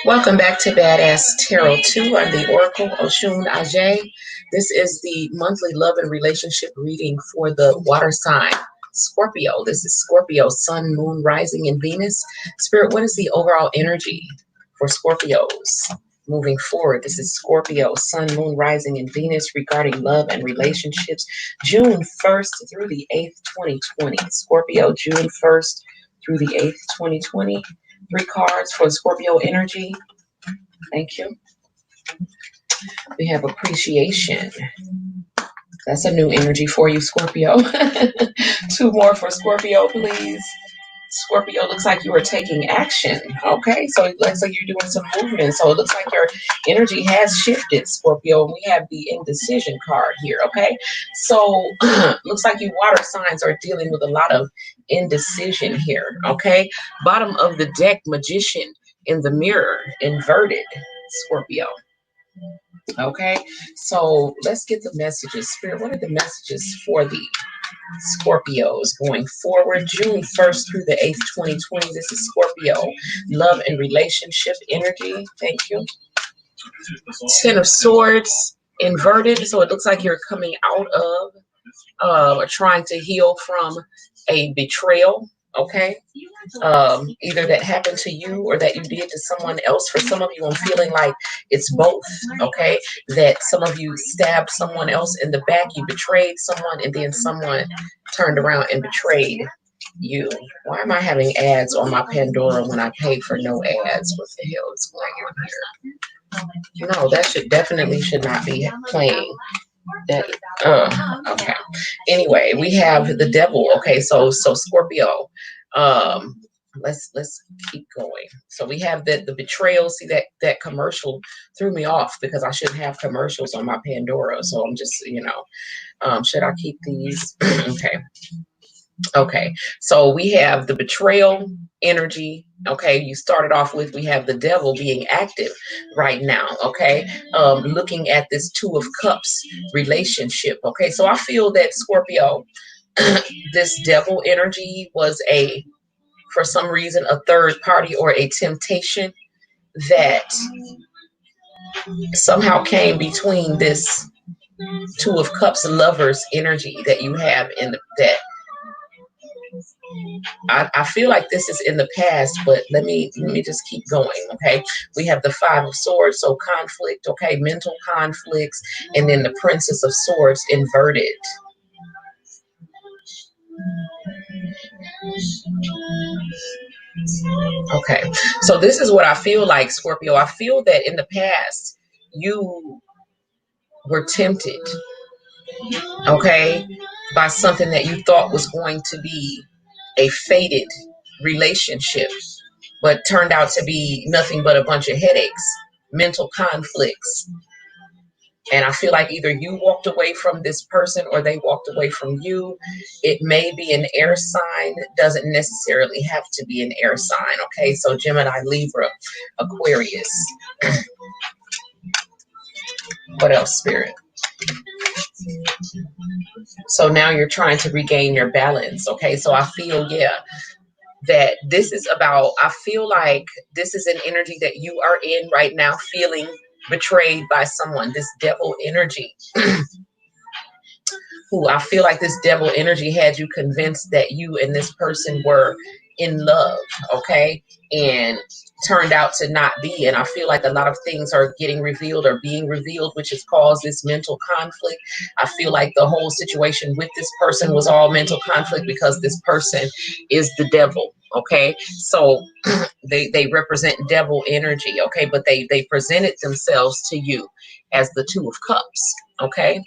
Welcome back to Badass Tarot 2. I'm the Oracle Oshun Ajay. This is the monthly love and relationship reading for the water sign Scorpio. This is Scorpio, Sun, Moon, Rising, and Venus. Spirit, what is the overall energy for Scorpios moving forward? This is Scorpio, Sun, Moon, Rising, and Venus regarding love and relationships, June 1st through the 8th, 2020. Scorpio, June 1st through the 8th, 2020. 3 cards for Scorpio energy. Thank you. We have appreciation. That's a new energy for you, Scorpio. 2 more for Scorpio, please. Scorpio, looks like you are taking action. Okay, so it looks like you're doing some movement. So it looks like your energy has shifted, Scorpio. We have the indecision card here. Okay, so looks like you water signs are dealing with a lot of indecision here. Okay, bottom of the deck, Magician in the mirror, inverted, Scorpio. Okay, so let's get the messages. Spirit, what are the messages for the Scorpios going forward, June 1st through the 8th, 2020. This is Scorpio, love and relationship energy. Thank you. 10 of Swords, inverted. So it looks like you're coming out of or trying to heal from a betrayal. Okay. Either that happened to you or that you did to someone else. For some of you, I'm feeling like it's both. Okay. That some of you stabbed someone else in the back, you betrayed someone, and then someone turned around and betrayed you. Why am I having ads on my Pandora when I paid for no ads? What the hell is going on here? No, that should not be playing. That okay. Anyway, we have the devil. Okay, so Scorpio. Let's keep going. So we have the betrayal. See that commercial threw me off because I shouldn't have commercials on my Pandora. So I'm just, should I keep these? Okay, so we have the betrayal energy. Okay, you started off with, we have the devil being active right now. Okay, looking at this 2 of Cups relationship. Okay, so I feel that Scorpio, this devil energy was for some reason, a third party or a temptation that somehow came between this 2 of Cups lovers energy that you have in the deck. I feel like this is in the past, but let me just keep going. Okay, we have the 5 of Swords, so conflict. Okay, mental conflicts, and then the Princess of Swords inverted. Okay, so this is what I feel like, Scorpio. I feel that in the past you were tempted, okay, by something that you thought was going to be a fated relationship, but turned out to be nothing but a bunch of headaches, mental conflicts. And I feel like either you walked away from this person or they walked away from you. It may be an air sign. It doesn't necessarily have to be an air sign. Okay, so Gemini, Libra, Aquarius. What else, Spirit? So now you're trying to regain your balance. Okay, so I feel, that this is about, I feel like this is an energy that you are in right now, feeling betrayed by someone, this devil energy. Who I feel like this devil energy had you convinced that you and this person were in love, okay, and turned out to not be. And I feel like a lot of things are getting revealed or being revealed, which has caused this mental conflict. I feel like the whole situation with this person was all mental conflict because this person is the devil. Okay, so they represent devil energy. Okay, but they presented themselves to you as the 2 of Cups. Okay.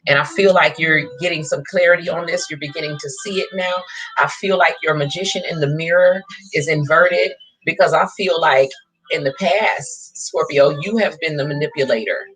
And I feel like you're getting some clarity on this. You're beginning to see it now. I feel like your Magician in the mirror is inverted because I feel like in the past, Scorpio, you have been the manipulator.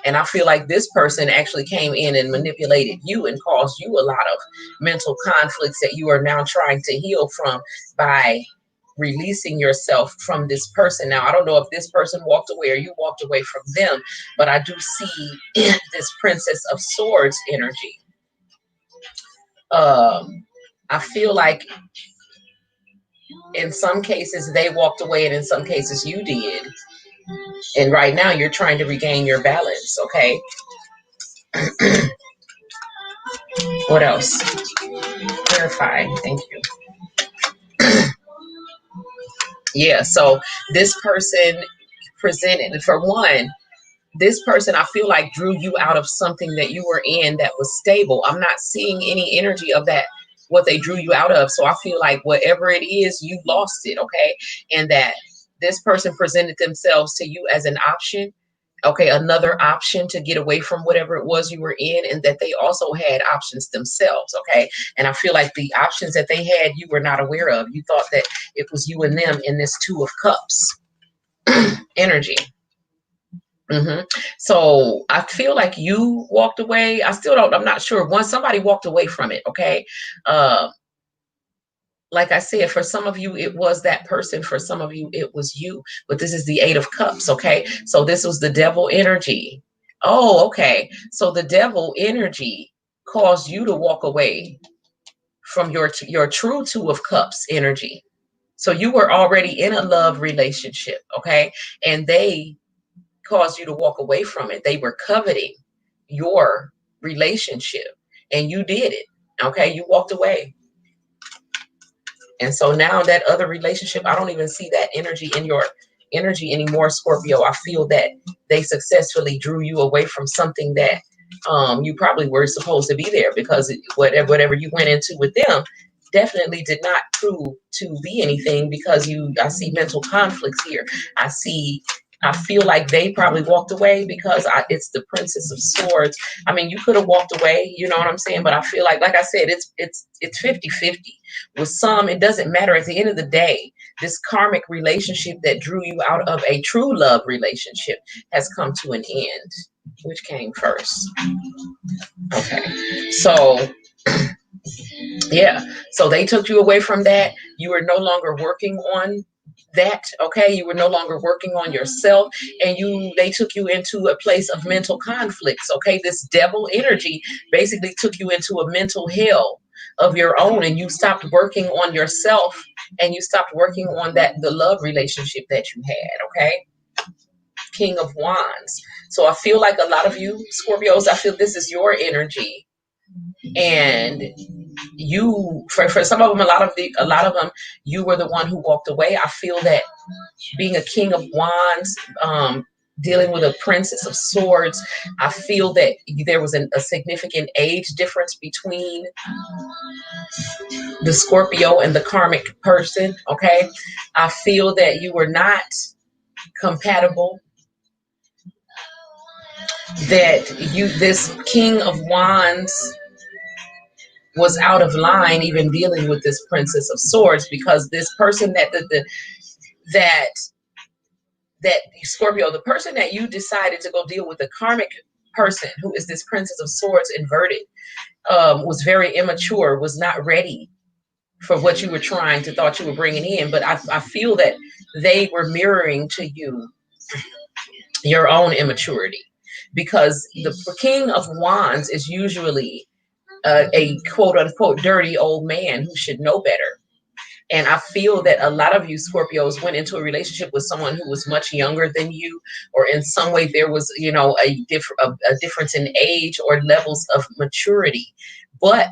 And I feel like this person actually came in and manipulated you and caused you a lot of mental conflicts that you are now trying to heal from by releasing yourself from this person. Now, I don't know if this person walked away or you walked away from them, but I do see this Princess of Swords energy. I feel like In some cases, they walked away, and in some cases, you did. And right now, you're trying to regain your balance, okay? What else? Clarify. Thank you. Yeah, so this person presented, for one, this person I feel like drew you out of something that you were in that was stable. I'm not seeing any energy of that, what they drew you out of. So I feel like whatever it is, you lost it, okay? And that this person presented themselves to you as an option, okay, another option to get away from whatever it was you were in, and that they also had options themselves, okay? And I feel like the options that they had, you were not aware of. You thought that it was you and them in this Two of Cups energy. So I feel like you walked away. I still don't, I'm not sure. Once somebody walked away from it, okay? Uh, like I said, for some of you, it was that person. For some of you, it was you. But this is the Eight of Cups, okay? So this was the devil energy. Oh, okay. So the devil energy caused you to walk away from your true Two of Cups energy. So you were already in a love relationship, okay? And they caused you to walk away from it. They were coveting your relationship, and you did it. Okay, you walked away. And so now that other relationship, I don't even see that energy in your energy anymore, Scorpio. I feel that they successfully drew you away from something that you probably were supposed to be there, because whatever you went into with them definitely did not prove to be anything, because I see mental conflicts here. I feel like they probably walked away because it's the Princess of Swords. I mean, you could have walked away, you know what I'm saying? But I feel like I said, it's 50-50. With some, it doesn't matter. At the end of the day, this karmic relationship that drew you out of a true love relationship has come to an end. Which came first? Okay. So yeah, so they took you away from that. You were no longer working on that, okay? You were no longer working on yourself, and they took you into a place of mental conflicts, okay? This devil energy basically took you into a mental hell of your own, and you stopped working on yourself, and you stopped working on the love relationship that you had, okay? King of Wands. So I feel like a lot of you Scorpios, I feel this is your energy, and you, for some of them, a lot of them, you were the one who walked away. I feel that being a King of Wands, dealing with a Princess of Swords, I feel that there was a significant age difference between the Scorpio and the karmic person, okay? I feel that you were not compatible, that this King of Wands was out of line even dealing with this Princess of Swords, because this person that Scorpio, the person that you decided to go deal with, the karmic person who is this Princess of Swords inverted, was very immature, was not ready for what you were thought you were bringing in. But I feel that they were mirroring to you your own immaturity, because the King of Wands is usually a quote unquote dirty old man who should know better. And I feel that a lot of you Scorpios went into a relationship with someone who was much younger than you, or in some way there was, a difference in age or levels of maturity. But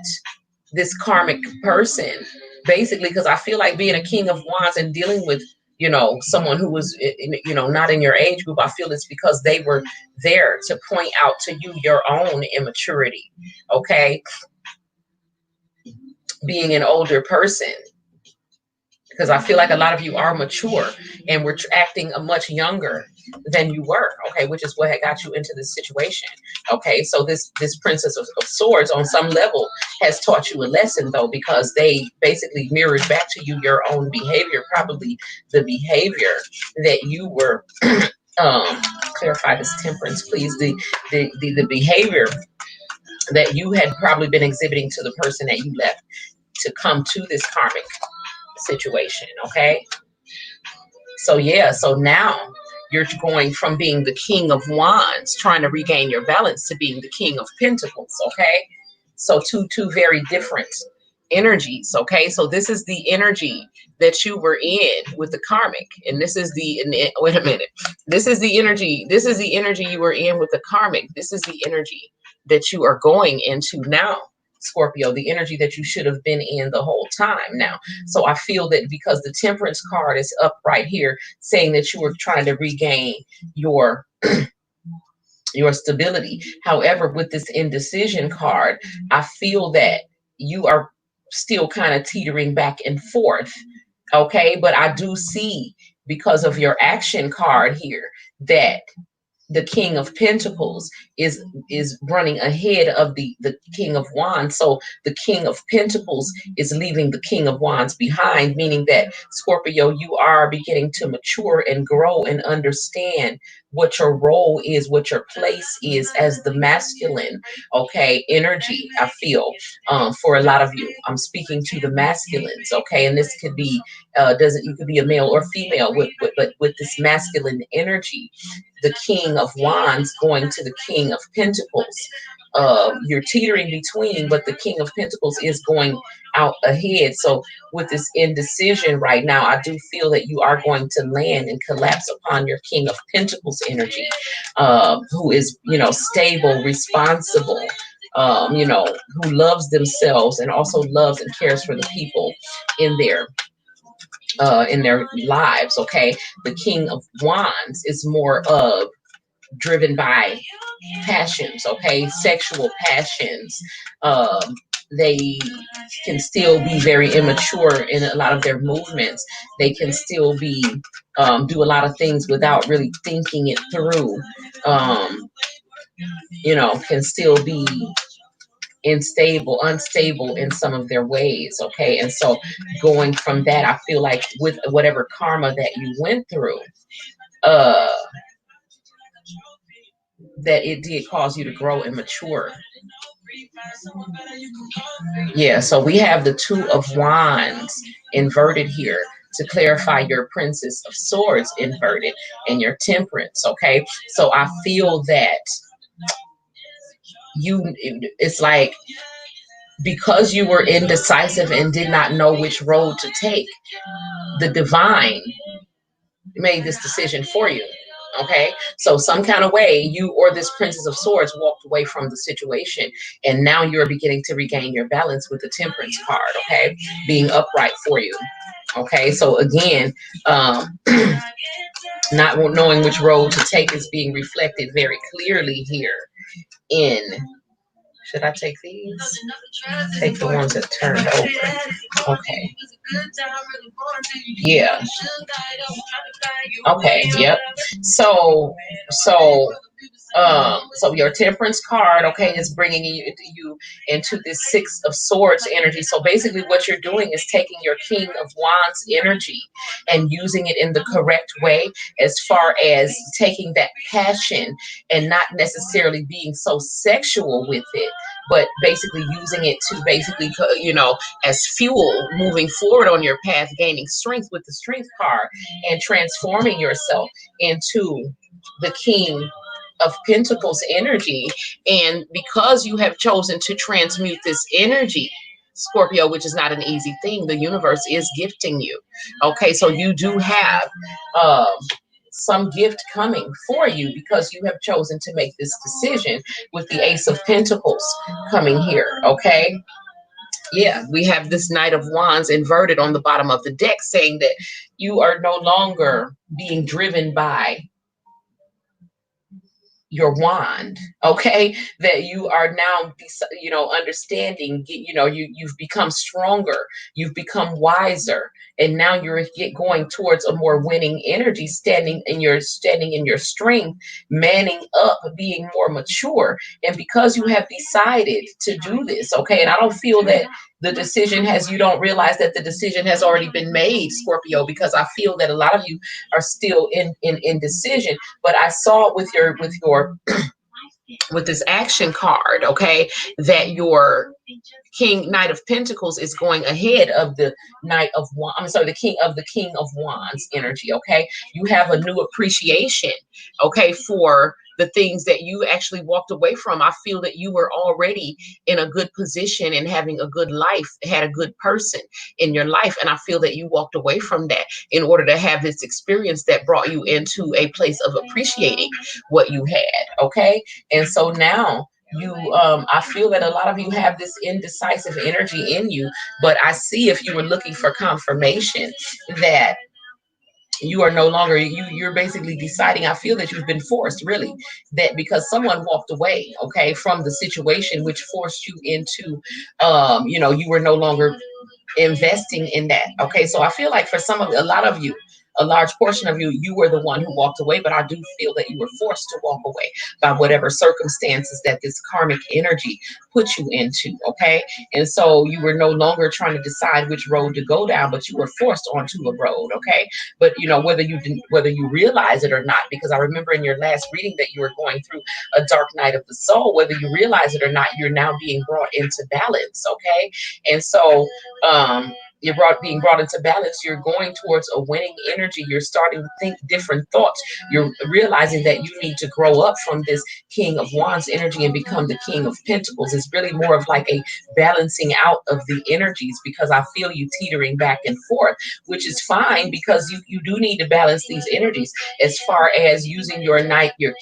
this karmic person, basically, because I feel like being a King of Wands and dealing with, someone who was, not in your age group, I feel it's because they were there to point out to you your own immaturity. Okay. Being an older person, because I feel like a lot of you are mature and we're acting much younger than you were, okay, which is what had got you into this situation, okay? So this Princess of Swords on some level has taught you a lesson, though, because they basically mirrored back to you your own behavior, probably the behavior that you were, clarify this, Temperance, please, the behavior that you had probably been exhibiting to the person that you left to come to this karmic situation, okay? So yeah, so now you're going from being the King of Wands, trying to regain your balance, to being the King of Pentacles, okay? So two very different energies. Okay, so this is the energy that you were in with the karmic, and this is wait a minute, this is the energy, you were in with the karmic. This is the energy that you are going into now, Scorpio, the energy that you should have been in the whole time now. So I feel that because the temperance card is up right here saying that you were trying to regain your stability. However, with this indecision card, I feel that you are still kind of teetering back and forth. Okay, but I do see, because of your action card here, that the King of Pentacles is running ahead of the King of Wands. So the King of Pentacles is leaving the King of Wands behind, meaning that, Scorpio, you are beginning to mature and grow and understand what your role is, what your place is as the masculine, okay, energy. I feel, for a lot of you, I'm speaking to the masculines, okay, and this could be, doesn't, you could be a male or female but with this masculine energy, the King of Wands going to the King of Pentacles. You're teetering between, but the King of Pentacles is going out ahead. So with this indecision right now, I do feel that you are going to land and collapse upon your King of Pentacles energy, who is, stable, responsible, who loves themselves and also loves and cares for the people in their lives. Okay, the King of Wands is more of driven by passions, okay, sexual passions. They can still be very immature in a lot of their movements. They can still be do a lot of things without really thinking it through. um, can still be unstable in some of their ways. Okay, and so going from that, I feel like with whatever karma that you went through, uh that it did cause you to grow and mature. Yeah, so we have the Two of Wands inverted here to clarify your Princess of Swords inverted and your Temperance. Okay, so I feel that it's like, because you were indecisive and did not know which road to take, the divine made this decision for you. Okay, so some kind of way you or this Princess of Swords walked away from the situation, and now you're beginning to regain your balance with the Temperance card. Okay, being upright for you. Okay, so again, not knowing which road to take is being reflected very clearly here in, should I take these? Take the ones that turned over. Okay. Yeah. Okay. Yep. So your Temperance card, okay, is bringing you into this Six of Swords energy. So basically what you're doing is taking your King of Wands energy and using it in the correct way, as far as taking that passion and not necessarily being so sexual with it, but basically using it to basically, as fuel moving forward on your path, gaining strength with the Strength card and transforming yourself into the King of Pentacles energy. And because you have chosen to transmute this energy, Scorpio, which is not an easy thing, the universe is gifting you. Okay, so you do have some gift coming for you because you have chosen to make this decision with the Ace of Pentacles coming here. Okay, yeah, we have this Knight of Wands inverted on the bottom of the deck, saying that you are no longer being driven by your wand. Okay, that you are now understanding, you've become stronger, you've become wiser, and now you're going towards a more winning energy, standing in your strength, manning up, being more mature. And because you have decided to do this, okay, and I don't feel that the decision has, you don't realize that the decision has already been made, Scorpio, because I feel that a lot of you are still in indecision. But I saw with your with this action card, okay, that your Knight of Pentacles is going ahead of the Knight of Wands. I'm sorry, the King of Wands energy. Okay, you have a new appreciation, okay, for the things that you actually walked away from. I feel that you were already in a good position and having a good life, had a good person in your life. And I feel that you walked away from that in order to have this experience that brought you into a place of appreciating what you had. Okay. And so now you, I feel that a lot of you have this indecisive energy in you, but I see, if you were looking for confirmation, that you are no longer, you're basically deciding. I feel that you've been forced, really, that because someone walked away, okay, from the situation, which forced you into, you were no longer investing in that. Okay, so I feel like for a lot of you, a large portion of you, you were the one who walked away, but I do feel that you were forced to walk away by whatever circumstances that this karmic energy put you into. Okay, and so you were no longer trying to decide which road to go down, but you were forced onto a road. Okay, but whether you realize it or not, because I remember in your last reading that you were going through a dark night of the soul. Whether you realize it or not, you're now being brought into balance. Okay, and so you're being brought into balance. You're going towards a winning energy. You're starting to think different thoughts. You're realizing that you need to grow up from this King of Wands energy and become the King of Pentacles. It's really more of like a balancing out of the energies, because I feel you teetering back and forth, which is fine, because you do need to balance these energies, as far as using your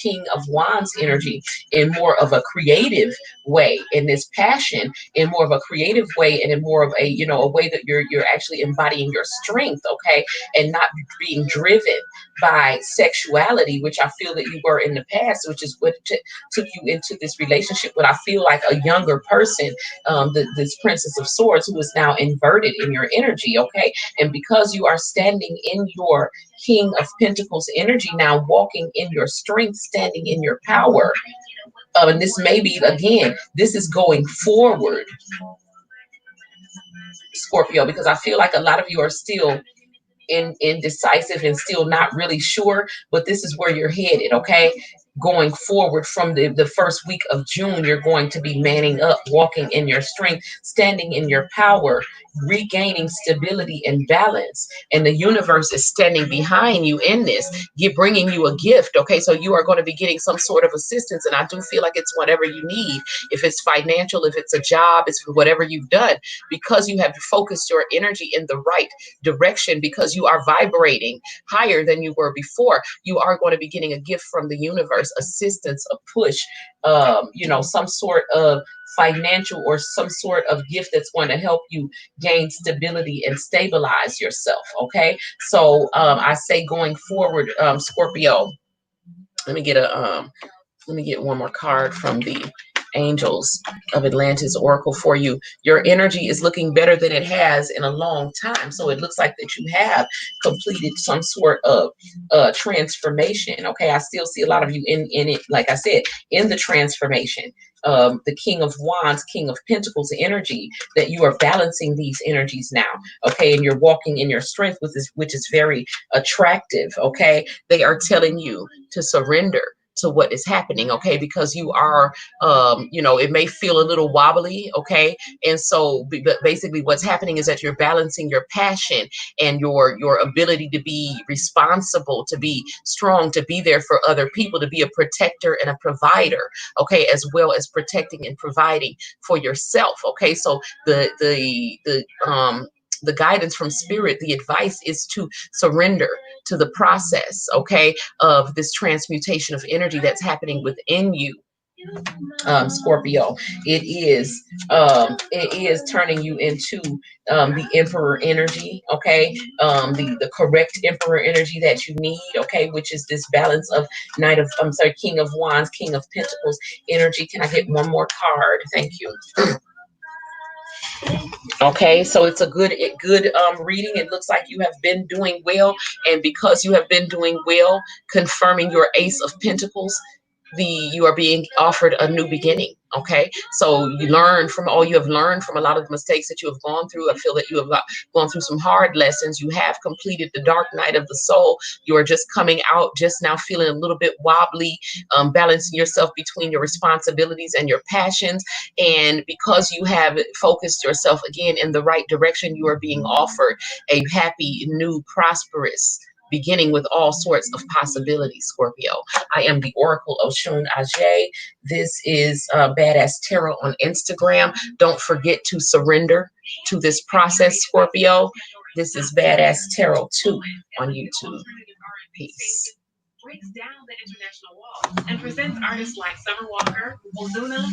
King of Wands energy in more of a creative way, in this passion, in more of a creative way, and in more of a way that you're actually embodying your strength. Okay, and not being driven by sexuality, which I feel that you were in the past, which is what took you into this relationship. But I feel like a younger person, this Princess of Swords, who is now inverted in your energy. Okay, and because you are standing in your King of Pentacles energy now, walking in your strength, standing in your power. And this may be, again, this is going forward, Scorpio, because I feel like a lot of you are still indecisive and still not really sure, but this is where you're headed. Okay, going forward from the first week of June, you're going to be manning up, walking in your strength, standing in your power, regaining stability and balance, and the universe is standing behind you in this, bringing you a gift. Okay, so you are going to be getting some sort of assistance, and I do feel like it's whatever you need, if it's financial, if it's a job, it's whatever you've done, because you have focused your energy in the right direction, because you are vibrating higher than you were before. You are going to be getting a gift from the universe, assistance, a push, some sort of financial or some sort of gift that's going to help you gain stability and stabilize yourself. Okay, so I say going forward, Scorpio. Let me get one more card from the Angels of Atlantis Oracle for you. Your energy is looking better than it has in a long time. So it looks like that you have completed some sort of transformation. Okay, I still see a lot of you in it, like I said, in the transformation. The King of Wands, King of Pentacles energy, that you are balancing these energies now. Okay, and you're walking in your strength, which is very attractive. Okay, they are telling you to surrender to what is happening. Okay, because you are it may feel a little wobbly. Okay, and so but basically what's happening is that you're balancing your passion and your ability to be responsible, to be strong, to be there for other people, to be a protector and a provider. Okay, as well as protecting and providing for yourself. Okay, so the guidance from spirit, the advice is to surrender to the process, okay, of this transmutation of energy that's happening within you. Scorpio, it is turning you into the Emperor energy. Okay, the correct Emperor energy that you need. Okay, which is this balance of King of Wands, King of Pentacles energy. Can I get one more card? Thank you. Okay, so it's a good reading. It looks like you have been doing well, and because you have been doing well, confirming your Ace of Pentacles, you are being offered a new beginning. Okay, so you have learned from a lot of the mistakes that you have gone through. I feel that you have gone through some hard lessons. You have completed the dark night of the soul. You are just coming out just now, feeling a little bit wobbly, balancing yourself between your responsibilities and your passions. And because you have focused yourself again in the right direction, you are being offered a happy, new, prosperous beginning with all sorts of possibilities, Scorpio. I am the Oracle Oshun Ajay. This is Badass Tarot on Instagram. Don't forget to surrender to this process, Scorpio. This is Badass Tarot 2 on YouTube. Peace. Breaks down the international wall and presents artists like Summer Walker, Ozuna,